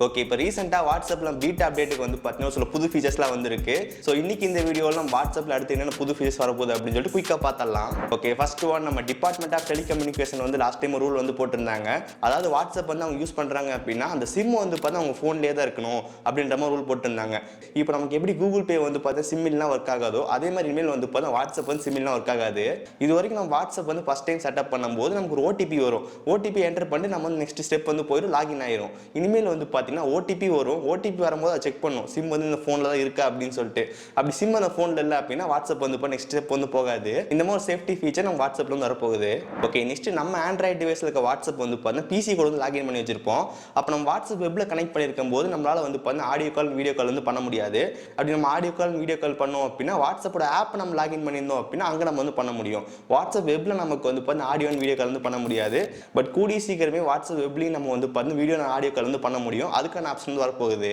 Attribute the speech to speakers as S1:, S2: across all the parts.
S1: Okay, இப்போ ரீசெண்டாக வாட்ஸ்அப்பில் பீட்டா அப்டேட்டுக்கு வந்து பார்த்தீங்கன்னா சில புது ஃபீச்சர்ஸ்லாம் வந்துருக்கு. ஸோ இன்னைக்கு இந்த வீடியோவில் நம்ம வாட்ஸ்அப்பில் அடுத்து என்னென்ன புது ஃபீச்சர்ஸ் வரப்போகுது அப்படின்னு சொல்லிட்டு குயிக்காக பார்த்தலாம். ஓகே, ஃபர்ஸ்ட் ஒன், நம்ம டிபார்ட்மெண்ட் ஆஃப் டெலிகம்யூனிகேஷன் வந்து லாஸ்ட் டைம் ரூல் வந்து போட்டிருந்தாங்க. அதாவது வாட்ஸ்அப் வந்து அவங்க யூஸ் பண்ணுறாங்க அப்படின்னா அந்த சிம் வந்து பார்த்தா அவங்க ஃபோன்லேயே தான் இருக்கணும் அப்படின்ற மாதிரி ரூல் போட்டிருந்தாங்க. இப்போ நமக்கு எப்படி கூகுள் பே வந்து பார்த்தா சிம்மில்லாம் ஒர்க் ஆகாதோ அதே மாதிரி இனிமேல் வந்து பார்த்தா வாட்ஸ்அப் வந்து சிம்மில்லாம் ஒர்க் ஆகாது. இது வரைக்கும் நம்ம வாட்ஸ்அப் வந்து ஃபர்ஸ்ட் டைம் செட்டப் பண்ணும்போது நமக்கு ஒரு ஓடிபி வரும். ஓடிபி என்டர் பண்ணி நம்ம வந்து நெக்ஸ்ட் ஸ்டெப் வந்து போயிடும், லாகின் ஆயிரும். இனிமேல் வந்து பார்த்தீங்கன்னா ஓடிபி வரும். ஓடிபி வரும்போது அதை செக் பண்ணும், சிம் வந்து இந்த ஃபோனில் தான் இருக்கா அப்படின்னு சொல்லிட்டு. அப்படி சிம் அந்த ஃபோனில் இல்லை அப்படின்னா வாட்ஸ்அப் வந்து நெக்ஸ்ட் ஸ்டெப் வந்து போகாது. இந்த மாதிரி சேஃப்டி ஃபீச்சர் நம்ம வாட்ஸ்அப்ல வந்து வரப்போகுது. ஓகே, நெக்ஸ்ட் நம்ம ஆண்ட்ராய்டு டிவைஸில் இருக்க வாட்ஸ்அப் வந்து பார்த்தீங்கன்னா பிசி கூட வந்து லாகின் பண்ணி வச்சிருப்போம். அப்போ நம்ம வாட்ஸ்அப் வெப்ல கனெக்ட் பண்ணியிருக்கும் போது நம்மளால வந்து பார்த்தீங்கன்னா ஆடியோ கால் வீடியோ கால் வந்து பண்ண முடியாது. அப்படி நம்ம ஆடியோ கால் வீடியோ கால் பண்ணோம் அப்படின்னா வாட்ஸ்அப்போட ஆப் நம்ம லாகின் பண்ணியிருந்தோம் அப்படின்னா அங்கே நம்ம வந்து பண்ண முடியும். வாட்ஸ்அப் வெப்ல நமக்கு வந்து பார்த்தீங்கன்னா ஆடியோ வீடியோ கால் வந்து பண்ண முடியாது. பட் கூடிய சீக்கிரமே வாட்ஸ்அப் வெப்லையும் நம்ம வந்து பார்த்தீங்கன்னா வீடியோ ஆடியோ கால் வந்து பண்ண முடியும். அதுக்கான ஆப்ஷன் வந்து வரப்போகுது.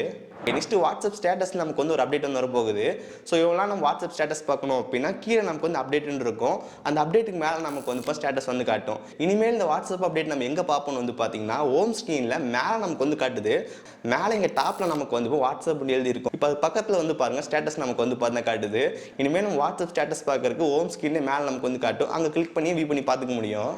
S1: நெக்ஸ்ட் வாட்ஸ்அப் ஸ்டேட்டஸ் நமக்கு வந்து ஒரு அப்டேட் வந்து வரப்போகுது. ஸோ இவங்களாம் நம்ம வாட்ஸ்அப் ஸ்டேட்டஸ் பார்க்கணும் அப்படின்னா கீழே நமக்கு வந்து அப்டேட்னு இருக்கும். அந்த அப்டேட்டுக்கு மேலே நமக்கு வந்து இப்போ ஸ்டேட்டஸ் வந்து காட்டும். இனிமேல் இந்த வாட்ஸ்அப் அப்டேட் நம்ம எங்கே பார்ப்போம்னு வந்து பார்த்தீங்கன்னா ஹோம் ஸ்க்ரீனில் மேலே நமக்கு வந்து காட்டுது. மேலே இங்கே டாப்பில் நமக்கு வந்து இப்போ வாட்ஸ்அப் எழுதி இருக்கும். இப்போ அது பக்கத்தில் வந்து பாருங்கள் ஸ்டேட்டஸ் நமக்கு வந்து பார்த்தா காட்டுது. இனிமேல் நம்ம வாட்ஸ்அப் ஸ்டேட்டஸ் பார்க்கறதுக்கு ஹோம் ஸ்க்ரீனே மேலே நமக்கு வந்து காட்டும். அங்கே கிளிக் பண்ணி வியூ பண்ணி பார்த்துக்க முடியும்.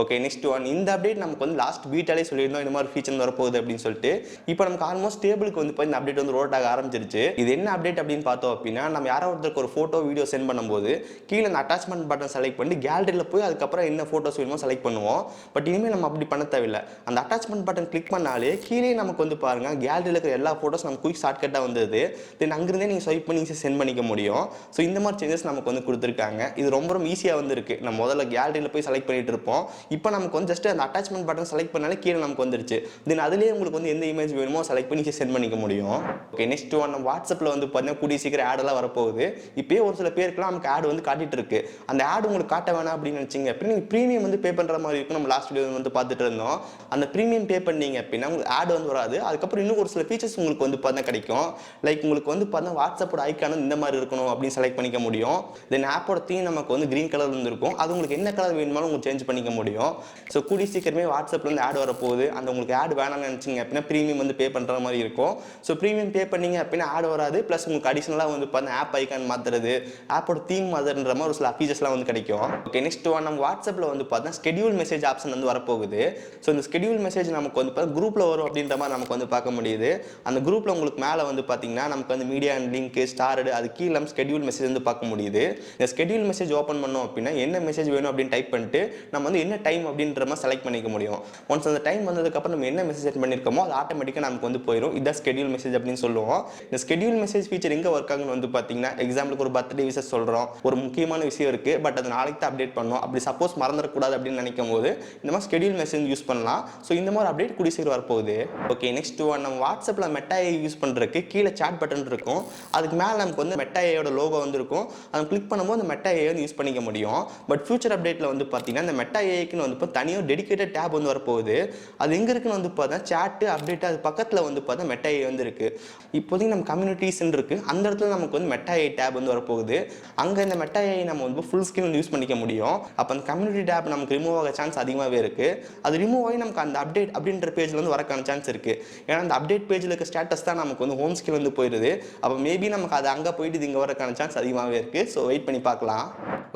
S1: ஓகே, நெக்ஸ்ட் ஒன், இந்த அப்டேட் நமக்கு வந்து லாஸ்ட் பீட்டாலே சொல்லியிருந்தோம் இந்த மாதிரி ஃபீச்சர் வரப்போகுது அப்படின்னு சொல்லிட்டு. இப்போ நமக்கு ஆல்மோஸ்ட் டேபிளுக்கு வந்து இந்த அப்டேட் வந்து ரோட் ஆக ஆரம்பிச்சிருச்சு. இது என்ன அப்டேட் அப்படின்னு பார்த்தோம் அப்படின்னா நம்ம யாராவது ஒருத்தருக்கு ஒரு ஃபோட்டோ வீடியோ சென்ட் பண்ணும்போது கீழே அந்த அட்டாச்மெண்ட் பட்டன் செலக்ட் பண்ணி கேலரியில் போய் அதுக்கப்புறம் என்ன ஃபோட்டோஸ் வேணுமோ செலக்ட் பண்ணுவோம். பட் இனிமேல் நம்ம அப்படி பண்ண தேவையில்லை. அந்த அட்டாச்மெண்ட் பட்டன் கிளிக் பண்ணாலே கீழே நமக்கு வந்து பாருங்க கேலரியில் இருக்கிற எல்லா ஃபோட்டோஸ் நம்ம குயிக் ஷார்ட்கட்டாக வந்தது. தென் அங்கிருந்தே நீங்கள் ஸ்வைப் பண்ணி சென்ட் பண்ணிக்க முடியும். ஸோ இந்த மாதிரி சேஞ்சஸ் நமக்கு வந்து கொடுத்துருக்காங்க. இது ரொம்ப ரொம்ப ஈஸியாக வந்து இருக்கு. நம்ம முதல்ல கேலரியில் போய் செலக்ட் பண்ணிட்டு இருப்போம். இப்போ நமக்கு வந்து ஜஸ்ட் அந்த அட்டாச்மெண்ட் பட்டன் செலக்ட் பண்ணாலே கீழே நமக்கு வந்துருச்சு. தென் அதுலேயே உங்களுக்கு வந்து எந்த இமேஜ் வேணுமோ செலக்ட் பண்ணி சென்ட் பண்ணிக்க முடியும். ஓகே, நெக்ஸ்ட் ஒன், நம்ம வாட்ஸ்அப்பில் வந்து பார்த்தீங்கன்னா கூடிய சீக்கிரம் ஆடெல்லாம் வரப்போகுது. இப்போயே ஒரு சில பேருக்குலாம் நமக்கு ஆட் வந்து காட்டிட்டு இருக்கு. அந்த ஆட் உங்களுக்கு காட்ட வேணாம் அப்படின்னு நினச்சிங்க அப்படின்னா நீங்கள் ப்ரீமியம் வந்து பே பண்ணுற மாதிரி இருக்கும். நம்ம லாஸ்ட் வீடியோ வந்து பார்த்துட்டு இருந்தோம். அந்த ப்ரீமியம் பே பண்ணீங்க அப்படின்னா உங்களுக்கு ஆட் வந்து வராது. அதுக்கப்புறம் இன்னும் ஒரு சில ஃபீச்சர்ஸ் உங்களுக்கு வந்து பார்த்தா கிடைக்கும். லைக் உங்களுக்கு வந்து பார்த்தா வாட்ஸ்அப்போட ஐக்கான இந்த மாதிரி இருக்கணும் அப்படின்னு செலக்ட் பண்ணிக்க முடியும். தென் ஆப்போட தீம் நமக்கு வந்து கிரீன் கலர் வந்து இருக்கும். அது உங்களுக்கு என்ன கலர் வேணுமாலும் உங்களுக்கு சேஞ்ச் பண்ணிக்க முடியும். ஸோ கூடிய சீக்கிரமே வாட்ஸ்அப்பில் வந்து ஆட் வரப்போகுது. அந்த உங்களுக்கு ஆட் வேணாம்னு நினச்சிங்க அப்படின்னா ப்ரீமியம் வந்து பே பண்ணுற மாதிரி இருக்கும். ஸோ ப்ரீமியம் பே பண்ணீங்க அப்படின்னா ஆட் வராது. ப்ளஸ் உங்களுக்கு அடிஷனலாக வந்து பார்த்தா ஆப் ஐக்கான் மாற்றுறது, ஆப்போட தீம் மாற்றுற மாதிரி ஒரு சில ஃபீச்சர்ஸ்லாம் வந்து கிடைக்கும். ஓகே, நெக்ஸ்ட் ஒன், நம்ம வாட்ஸ்அப்பில் வந்து பார்த்தா ஸ்கெடியூல் மெசேஜ் ஆப்ஷன் வந்து வரப்போகுது. ஸோ இந்த ஸ்கெடியூல் மெசேஜ் நமக்கு வந்து பார்த்தா குரூப்பில் வரும் அப்படின்ற மாதிரி நமக்கு வந்து பார்க்க முடியுது. அந்த குரூப்பில் உங்களுக்கு மேலே வந்து பார்த்தீங்கன்னா நமக்கு வந்து மீடியா அண்ட் லிங்க் ஸ்டார்டு அது கீழே நம்ம ஸ்கெடியூல் மெசேஜ் வந்து பார்க்க முடியுது. இந்த ஸ்கெடியூல் மெசேஜ் ஓப்பன் பண்ணோம் அப்படின்னா என்ன மெசேஜ் வேணும் அப்படின்னு டைப் பண்ணிட்டு நம்ம வந்து என்ன டைம் அப்படின்ற மாதிரி செலக்ட் பண்ணிக்க முடியும். ஒன்ஸ் அந்த டைம் வந்ததுக்கப்புறம் நம்ம என்ன மெசேஜ் சென்ட் பண்ணியிருக்கோமோ அது ஆட்டோமேட்டிக்காக நமக்கு வந்து போயிடும். இதான் ஸ்கெடியூல் மெசேஜ் அப்படின்னு சொல்லுவோம். இந்த ஸ்கெடியூல் மெசேஜ் ஃபீச்சர் எங்கே ஒர்க் ஆகுன்னு வந்து பார்த்தீங்கன்னா எக்ஸாம்பிளுக்கு ஒரு பர்த்டே விஷயம் சொல்கிறோம், ஒரு முக்கியமான விஷயம் இருக்குது, பட் அது நாளைக்கு தான் அப்டேட் பண்ணணும், அப்படி சப்போஸ் மறந்துடக்கூடாது அப்படின்னு நினைக்கும் போது இந்த மாதிரி ஸ்கெடியூல் மெசேஜ் யூஸ் பண்ணலாம். ஸோ இந்த மாதிரி அப்டேட் கூடிய சீக்கிரம் வரப்போகுது. ஓகே, நெக்ஸ்ட் ஒன், நம்ம வாட்ஸ்அப்பில் மெட்டா ஏஐ யூஸ் பண்ணுறதுக்கு கீழே சாட் பட்டன் இருக்கும். அதுக்கு மேலே நமக்கு வந்து மெட்டா ஏஐயோட லோகோ வந்து இருக்கும். அதை கிளிக் பண்ணும்போது அந்த மெட்டா ஏஐ வந்து யூஸ் பண்ணிக்க முடியும். பட் ஃபியூச்சர் அப்டேட்டில் வந்து பார்த்தீங்கன்னா இந்த மெட்டா ஏஐக்குன்னு வந்து இப்போ தனியாக டெடிகேட்டட் டேப் வந்து வரப்போகுது. அது எங்கே இருக்குன்னு வந்து பார்த்தா சாட்டு அப்டேட் அது பக்கத்தில் வந்து பார்த்தா மெட்டா ஏஐ வந்து இருக்குது. இப்போதைக்கு நம்ம கம்யூனிட்டிஸ்ன்னு இருக்குது, அந்த இடத்துல நமக்கு வந்து மெட்டா ஏஐ டேப் வந்து வரப்போகுது. அங்கே இந்த மெட்டா ஏஐ நம்ம வந்து ஃபுல் ஸ்க்ரீன் யூஸ் பண்ணிக்க முடியும். அப்போ அந்த கம்யூனிட்டி டேப் நமக்கு ரிமூவ் ஆக சான்ஸ் அதிகமாகவே இருக்குது. அது ரிமூவ் ஆகி நமக்கு அந்த அப்டேட் அப்படின்ற பேஜில் வந்து வரக்கான சான்ஸ் இருக்குது. ஏன்னா அந்த அப்டேட் பேஜில் இருக்க ஸ்டேட்டஸ் தான் நமக்கு வந்து ஹோம் ஸ்க்ரீன் வந்து போயிடுது. அப்போ மேபி நமக்கு அது அங்கே போயிட்டு இது இங்கே வரக்கான சான்ஸ் அதிகமாகவே இருக்குது. ஸோ வெயிட் பண்ணி பார்க்கலாம்.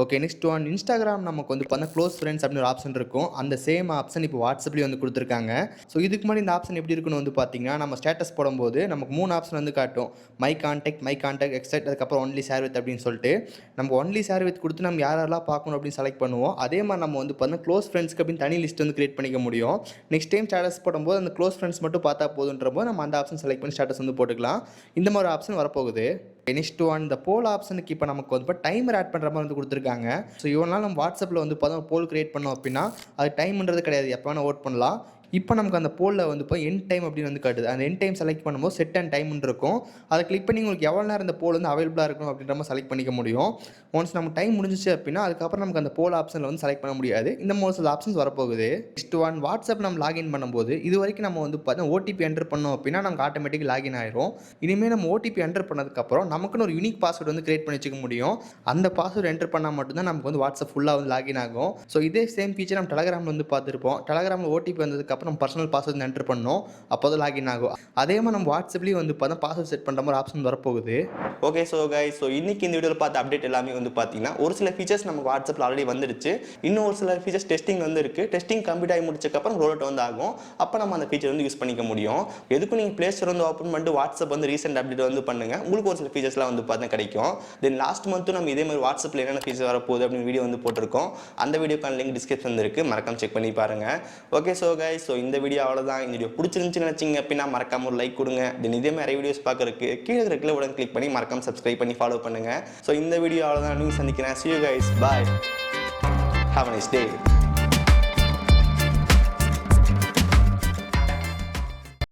S2: ஓகே, நெக்ஸ்ட் ஒன், இன்ஸ்டாகிராம் நமக்கு வந்து பார்த்தா க்ளோஸ் ஃப்ரெண்ட்ஸ் அப்படின்னு ஒரு ஆப்ஷன் இருக்கும். அந்த சேம் ஆப்ஷன் இப்போ வாட்ஸ்அப்லேயும் வந்து கொடுத்துருக்காங்க. ஸோ இதுக்கு முன்னாடி இந்த ஆப்ஷன் எப்படி இருக்குன்னு வந்து பார்த்தீங்கன்னா நம்ம ஸ்டேட்டஸ் போடும்போது நமக்கு 3 ஆப்ஷன் வந்து காட்டும். மை கான்டாக்ட் எக்ஸெட், அதுக்கப்புறம் ஒன்லி ஷேர் வித் அப்படின்னு சொல்லிட்டு நம்ம ஒன்லி ஷேர் வித் கொடுத்து நம்ம யாரெல்லாம் பார்க்கணும் அப்படின்னு செலக்ட் பண்ணுவோம். அதே மாதிரி நம்ம வந்து பார்த்தா க்ளோஸ் ஃப்ரெண்ட்ஸ்க்கு அப்படின்னு தனி லிஸ்ட் வந்து கிரியேட் பண்ணிக்க முடியும். நெக்ஸ்ட் டைம் ஸ்டேட்டஸ் போடும்போது அந்த க்ளோஸ் ஃப்ரெண்ட்ஸ் மட்டும் பார்த்தா போதுன்ற போது நம்ம அந்த ஆப்ஷன் செலக்ட் பண்ணி ஸ்டேட்டஸ் வந்து போட்டுக்கலாம். இந்த மாதிரி ஆப்ஷன் வரப்போகுது. நெக்ஸ்ட் ஒன், இந்த போல் ஆப்ஷனுக்கு இப்போ நமக்கு வந்து டைமர் ஆட் பண்ணுற மாதிரி வந்து கொடுத்துருக்காங்க. ஸோ இவனால நம்ம வாட்ஸ்அப்பில் வந்து பார்த்தா போல் கிரியேட் பண்ணோம் அப்படின்னா அது டைம்ன்றது கிடையாது, எப்போ வேணால் ஓட் பண்ணலாம். இப்போ நமக்கு அந்த போலில் வந்து இப்போ எண்ட் டைம் அப்படின்னு வந்து காட்டுது. அந்த எண்ட் டைம் செலக்ட் பண்ணும்போது செட் அண்ட் டைம்னு இருக்கும். அதை கிளிக் பண்ணி உங்களுக்கு எவ்வளோ நேரம் இந்த போல் வந்து அவைலபிளாக இருக்கும் அப்படின்ற மாதிரி செலக்ட் பண்ணிக்க முடியும். ஒன்ஸ் நம்ம டைம் முடிஞ்சிச்சு அப்படின்னா அதுக்கப்புறம் நமக்கு அந்த போல் ஆப்ஷனில் வந்து செலக்ட் பண்ண முடியாது. இந்த மாதிரி சில ஆப்ஷன்ஸ் வரப்போகுது. நெக்ஸ்ட் ஒன், வாட்ஸ்அப் நம்ம லாகின் பண்ணும்போது இது வரைக்கும் நம்ம வந்து பார்த்தா ஓடிபி என்டர் பண்ணோம் அப்படின்னா நமக்கு ஆட்டோமேட்டிக் லாகின் ஆயிரும். இனிமேல் நம்ம ஓடிபி என்டர் பண்ணதுக்கப்புறம் நமக்குன்னு ஒரு யூனிக் பாஸ்வேர்டு வந்து கிரியேட் பண்ணி வச்சுக்க முடியும். அந்த பாஸ்வேர்டு என்டர் பண்ணால் மட்டும்தான் நமக்கு வந்து வாட்ஸ்அப் ஃபுல்லாக வந்து லாகின் ஆகும். ஸோ இதே சேம் ஃபீச்சர் நம்ம டெலகிராமில் வந்து பார்த்துருப்போம். டெலகிராமில் ஓடிபி வந்ததுக்கப்புறம் பண்ணதுக்கப்புறம் நம்ம பர்சனல் பாஸ்வேர்ட் என்டர் பண்ணோம், அப்போ தான் லாகின் ஆகும். அதே மாதிரி நம்ம வாட்ஸ்அப்லேயும் வந்து பார்த்தா பாஸ்வேர்ட் செட் பண்ணுற மாதிரி ஆப்ஷன் வரப்போகுது.
S1: ஓகே ஸோ கைஸ், ஸோ இன்னைக்கு இந்த வீடியோவில் பார்த்த அப்டேட் எல்லாமே வந்து பார்த்தீங்கன்னா ஒரு சில ஃபீச்சர்ஸ் நமக்கு வாட்ஸ்அப்பில் ஆல்ரெடி வந்துடுச்சு. இன்னும் ஒரு சில ஃபீச்சர்ஸ் டெஸ்டிங் வந்து இருக்குது. டெஸ்டிங் கம்ப்ளீட் ஆகி முடிச்சக்கப்புறம் ரோல் அவுட் வந்து ஆகும். அப்போ நம்ம அந்த ஃபீச்சர் வந்து யூஸ் பண்ணிக்க முடியும். எதுக்கும் நீங்கள் ப்ளே ஸ்டோர் வந்து ஓப்பன் பண்ணிட்டு வாட்ஸ்அப் வந்து ரீசெண்ட் அப்டேட் வந்து பண்ணுங்கள். உங்களுக்கு ஒரு சில ஃபீச்சர்ஸ்லாம் வந்து பார்த்தா கிடைக்கும். தென் லாஸ்ட் மந்த்தும் நம்ம இதே மாதிரி வாட்ஸ்அப்பில் என்னென்ன ஃபீச்சர் வரப்போகுது அப்படின்னு வீடியோ வந்து போட்டிருக்கோம். அந்த வீடியோக்கான லிங்க் டிஸ்கிரிப்ஷன் இருக்குது, மறக்காம செக் பண்ணி பாருங்கள். ஓகே ஸோ கைஸ், ஸோ இந்த வீடியோ அவ்வளோதான். இந்த வீடியோ பிடிச்சிருந்துச்சுன்னு நினச்சிங்க அப்படின்னா மறக்காம ஒரு லைக் கொடுங்க. தென் இதே மாதிரி வீடியோஸ் பார்க்கறதுக்கு கீழே இருக்கிற உடனே கிளிக் பண்ணி மறக்காம சப்ஸ்கிரைப் பண்ணி ஃபாலோ பண்ணுங்க. ஸோ இந்த வீடியோ அவ்வளோதான். நீங்கள் சந்திக்கிறேன். See you guys. Bye. Have a nice day.